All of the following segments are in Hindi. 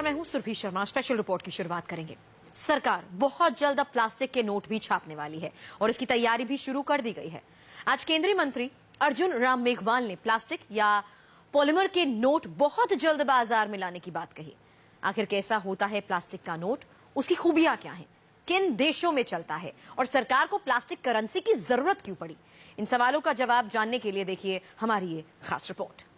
नमस्कार, मैं हूं सुरभि शर्मा। स्पेशल रिपोर्ट की शुरुआत करेंगे। सरकार बहुत जल्द अब प्लास्टिक के नोट भी छापने वाली है और इसकी तैयारी भी शुरू कर दी गई है। आज केंद्रीय मंत्री अर्जुन राम मेघवाल ने प्लास्टिक या पॉलीमर के नोट बहुत जल्द बाजार में लाने की बात कही। आखिर कैसा होता है प्लास्टिक का नोट, उसकी खूबियां क्या हैं, किन देशों में चलता है और सरकार को प्लास्टिक करेंसी की जरूरत क्यों पड़ी, इन सवालों का जवाब जानने के लिए देखिए हमारी ये खास रिपोर्ट।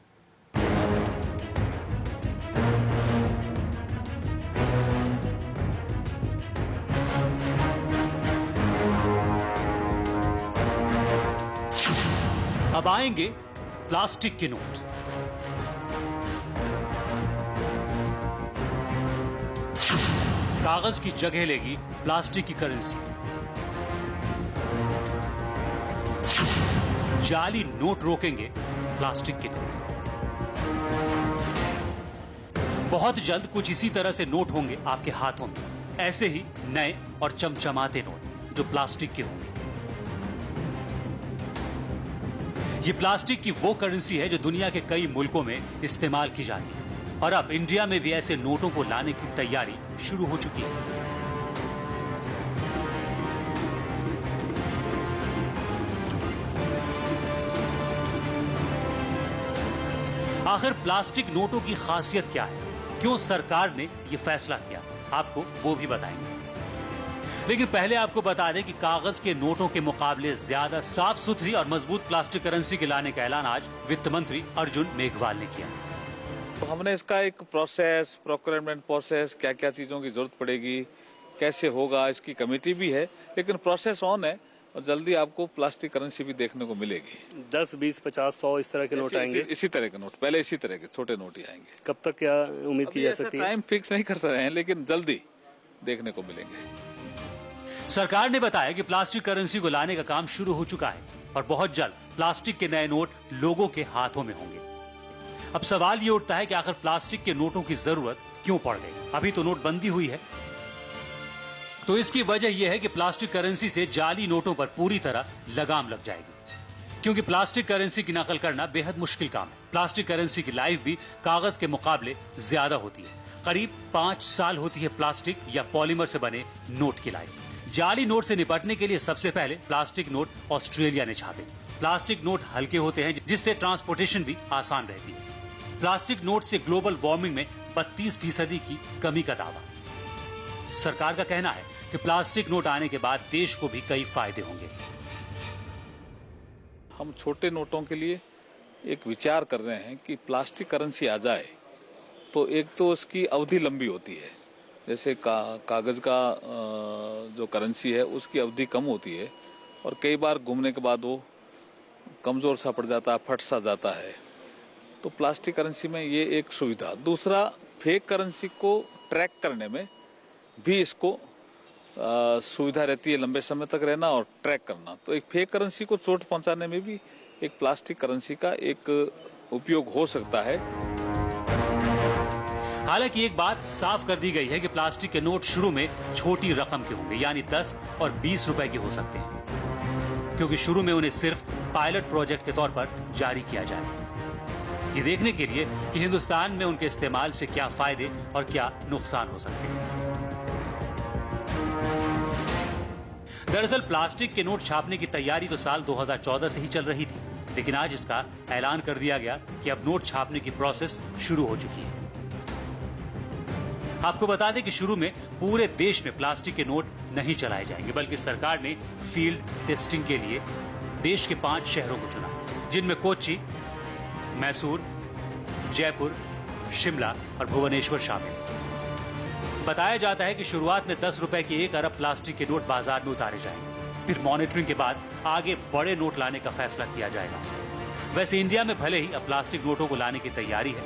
अब आएंगे प्लास्टिक के नोट। कागज की जगह लेगी प्लास्टिक की करेंसी। जाली नोट रोकेंगे प्लास्टिक के नोट। बहुत जल्द कुछ इसी तरह से नोट होंगे आपके हाथों में, ऐसे ही नए और चमचमाते नोट जो प्लास्टिक के होंगे। ये प्लास्टिक की वो करेंसी है जो दुनिया के कई मुल्कों में इस्तेमाल की जाती है और अब इंडिया में भी ऐसे नोटों को लाने की तैयारी शुरू हो चुकी है। आखिर प्लास्टिक नोटों की खासियत क्या है, क्यों सरकार ने यह फैसला किया, आपको वो भी बताएंगे। लेकिन पहले आपको बता दें कि कागज के नोटों के मुकाबले ज्यादा साफ सुथरी और मजबूत प्लास्टिक करेंसी के लाने का ऐलान आज वित्त मंत्री अर्जुन मेघवाल ने किया। तो हमने इसका एक प्रोसेस, प्रोक्योरमेंट प्रोसेस, क्या क्या चीजों की जरूरत पड़ेगी, कैसे होगा, इसकी कमेटी भी है, लेकिन प्रोसेस ऑन है और जल्दी आपको प्लास्टिक करेंसी भी देखने को मिलेगी। 10, 20, 50, 100 इस तरह के नोट आएंगे। इसी तरह के नोट, पहले इसी तरह के छोटे नोट ही आएंगे। कब तक क्या उम्मीद की जा सकती है? टाइम फिक्स नहीं कर रहे हैं, लेकिन जल्दी देखने को मिलेंगे। सरकार ने बताया कि प्लास्टिक करेंसी को लाने का काम शुरू हो चुका है और बहुत जल्द प्लास्टिक के नए नोट लोगों के हाथों में होंगे। अब सवाल ये उठता है कि आखिर प्लास्टिक के नोटों की जरूरत क्यों पड़ गई? अभी तो नोटबंदी हुई है। तो इसकी वजह यह है कि प्लास्टिक करेंसी से जाली नोटों पर पूरी तरह लगाम लग जाएगी, क्योंकि प्लास्टिक करेंसी की नकल करना बेहद मुश्किल काम है। प्लास्टिक करेंसी की लाइफ भी कागज के मुकाबले ज्यादा होती है। करीब 5 साल होती है प्लास्टिक या पॉलीमर से बने नोट की लाइफ। जाली नोट से निपटने के लिए सबसे पहले प्लास्टिक नोट ऑस्ट्रेलिया ने छापे। प्लास्टिक नोट हल्के होते हैं, जिससे ट्रांसपोर्टेशन भी आसान रहती है। प्लास्टिक नोट से ग्लोबल वार्मिंग में 32% की कमी का दावा। सरकार का कहना है कि प्लास्टिक नोट आने के बाद देश को भी कई फायदे होंगे। हम छोटे नोटों के लिए एक विचार कर रहे हैं कि प्लास्टिक करेंसी आ जाए तो एक तो उसकी अवधि लंबी होती है, जैसे कागज का जो करेंसी है उसकी अवधि कम होती है और कई बार घूमने के बाद वो कमजोर सा पड़ जाता है, फट सा जाता है। तो प्लास्टिक करेंसी में ये एक सुविधा। दूसरा, फेक करेंसी को ट्रैक करने में भी इसको सुविधा रहती है, लंबे समय तक रहना और ट्रैक करना। तो एक फेक करेंसी को चोट पहुंचाने में भी एक प्लास्टिक करेंसी का एक उपयोग हो सकता है। हालांकि एक बात साफ कर दी गई है कि प्लास्टिक के नोट शुरू में छोटी रकम के होंगे, यानी 10 और 20 रुपए के हो सकते हैं, क्योंकि शुरू में उन्हें सिर्फ पायलट प्रोजेक्ट के तौर पर जारी किया जाए, ये देखने के लिए कि हिंदुस्तान में उनके इस्तेमाल से क्या फायदे और क्या नुकसान हो सकते हैं। दरअसल प्लास्टिक के नोट छापने की तैयारी तो साल 2014 से ही चल रही थी, लेकिन आज इसका ऐलान कर दिया गया कि अब नोट छापने की प्रोसेस शुरू हो चुकी है। आपको बता दें कि शुरू में पूरे देश में प्लास्टिक के नोट नहीं चलाए जाएंगे, बल्कि सरकार ने फील्ड टेस्टिंग के लिए देश के 5 शहरों को चुना, जिनमें कोच्चि, मैसूर, जयपुर, शिमला और भुवनेश्वर शामिल। बताया जाता है कि शुरुआत में 10 रुपए के 1 अरब प्लास्टिक के नोट बाजार में उतारे जाएंगे। फिर मॉनिटरिंग के बाद आगे बड़े नोट लाने का फैसला किया जाएगा। वैसे इंडिया में भले ही अब प्लास्टिक नोटों को लाने की तैयारी है,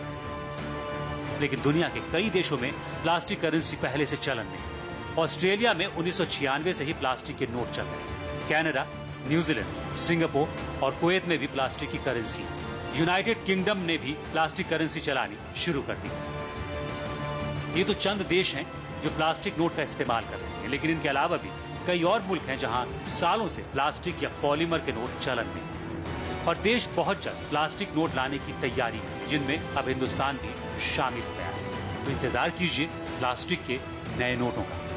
लेकिन दुनिया के कई देशों में प्लास्टिक करेंसी पहले से चलन में। ऑस्ट्रेलिया में 1996 से ही प्लास्टिक के नोट चल रहे हैं। कनाडा, न्यूजीलैंड, सिंगापुर और कुवैत में भी प्लास्टिक की करेंसी है। यूनाइटेड किंगडम ने भी प्लास्टिक करेंसी चलानी शुरू कर दी। ये तो चंद देश हैं जो प्लास्टिक नोट का इस्तेमाल कर रहे हैं, लेकिन इनके अलावा भी कई और मुल्क हैं जहां सालों से प्लास्टिक या पॉलीमर के नोट चलन में। और देश बहुत जल्द प्लास्टिक नोट लाने की तैयारी है, जिनमें अब हिंदुस्तान भी शामिल हो गया है। तो इंतजार कीजिए प्लास्टिक के नए नोटों का।